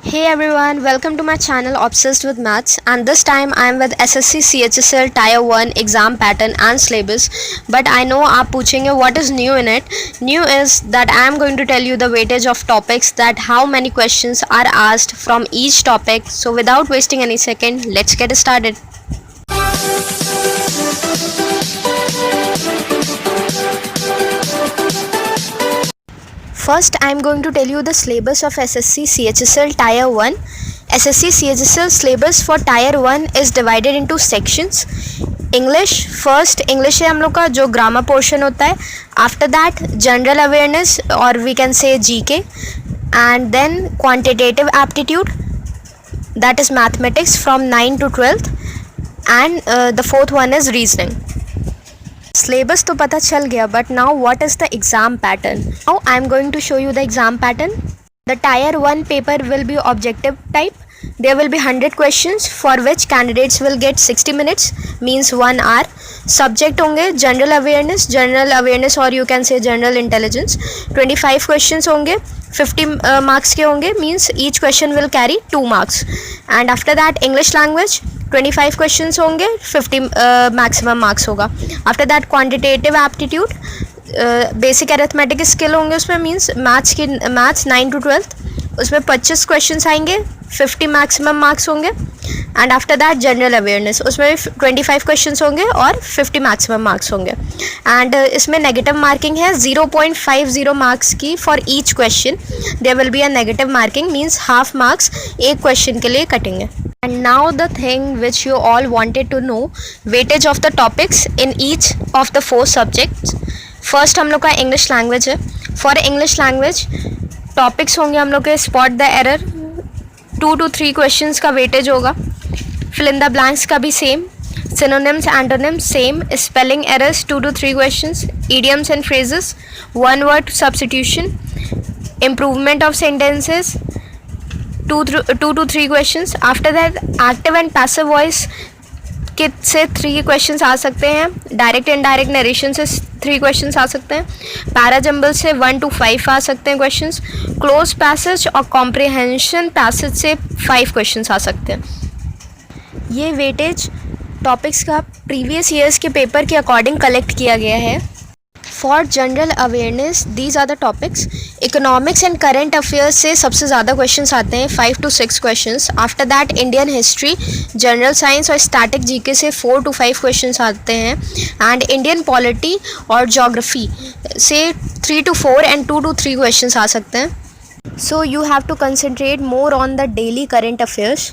Hey everyone, welcome to my channel Obsessed with Maths, and this time I am with SSC CHSL Tier 1 exam pattern and syllabus. But I know आप पूछेंगे what is new in it. New is that I am going to tell you the weightage of topics, that how many questions are asked from each topic. So without wasting any second, let's get started. First, I am going to tell you the syllabus of SSC CHSL Tier 1. SSC CHSL syllabus for Tier 1 is divided into sections. English, first English है हम लोग का जो grammar portion होता है. After that general awareness और we can say GK, and then quantitative aptitude, that is mathematics from 9 to 12th, and the fourth one is reasoning. Syllabus तो पता चल गया, but now what is the exam pattern? Now I am going to show you the exam pattern. The Tier 1 paper will be objective type. There will be 100 questions for which candidates will get 60 minutes, means 1 hour. Subject होंगे general awareness और you can say general intelligence. 25 questions होंगे, 50 marks के होंगे, means each question will carry 2 marks. And after that English language 25 questions होंगे, 50 maximum marks होगा. After that quantitative aptitude, basic arithmetic skill होंगे उसमें, means maths 9 to 12th, उसमें 25 questions आएंगे, 50 maximum marks होंगे. And after that general awareness, उसमें भी 25 questions होंगे और 50 मैक्सिमम मार्क्स होंगे. एंड इसमें नेगेटिव मार्किंग है 0.50 मार्क्स की for each question. There will be a negative marking, means half marks एक क्वेश्चन के लिए कटेंगे. And now the thing which you all wanted to know, weightage of the topics in each of the 4 subjects. First हम लोग का English language है. For English language topics होंगे हम लोग के spot the error, 2 to 3 questions का weightage होगा. फिल इन द ब्लैंक्स का भी same, synonyms antonyms same, spelling errors 2 to 3 questions, idioms and phrases, one word substitution, improvement of sentences 2 to 3 questions. After that active and passive voice के से 3 questions आ सकते हैं. Direct and direct narration से 3 questions आ सकते हैं. Parajumble से 1 to 5 आ सकते हैं क्वेश्चंस. क्लोज पैसेज और कॉम्प्रिहेंशन पैसेज से 5 क्वेश्चंस आ सकते हैं. ये वेटेज टॉपिक्स का प्रीवियस ईयर्स के पेपर के अकॉर्डिंग कलेक्ट किया गया है. For general awareness these are the topics. Economics and current affairs से सबसे ज़्यादा क्वेश्चंस आते हैं, 5 to 6 questions. After that Indian history, general science और स्टैटिक जीके से 4 to 5 क्वेश्चंस आते हैं. एंड इंडियन पॉलिटी और जोग्राफी से 3 to 4 एंड 2 to 3 क्वेश्चंस आ सकते हैं. So you have to concentrate more on the daily current affairs.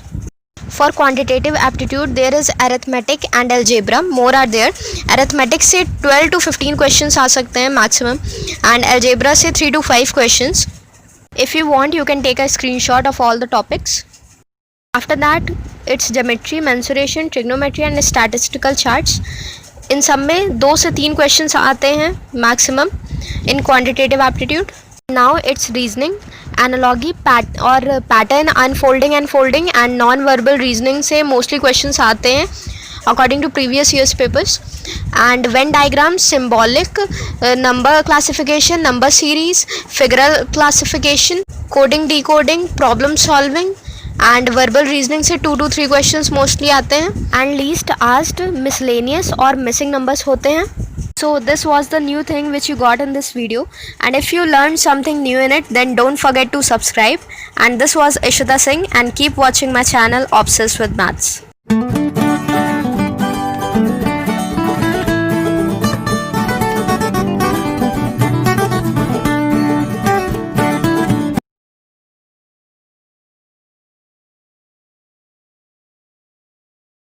For quantitative aptitude there is arithmetic and algebra, more are there. Arithmetic से 12 to 15 questions आ सकते हैं maximum, and algebra से 3 to 5 questions. If you want you can take a screenshot of all the topics. After that it's geometry, mensuration, trigonometry and statistical charts. इन सब में 2 से 3 questions आते हैं maximum in quantitative aptitude. Now it's reasoning, analogy और पैटर्न, unfolding and folding and non verbal reasoning से mostly questions आते हैं according to previous years papers. And Venn diagram, symbolic, number classification, number series, figural classification, coding, decoding, problem solving and verbal reasoning से 2 to 3 questions mostly आते हैं. And least asked, miscellaneous और missing numbers होते हैं. So this was the new thing which you got in this video, and if you learned something new in it then don't forget to subscribe. And this was Ishita Singh, and keep watching my channel Obsessed with Maths.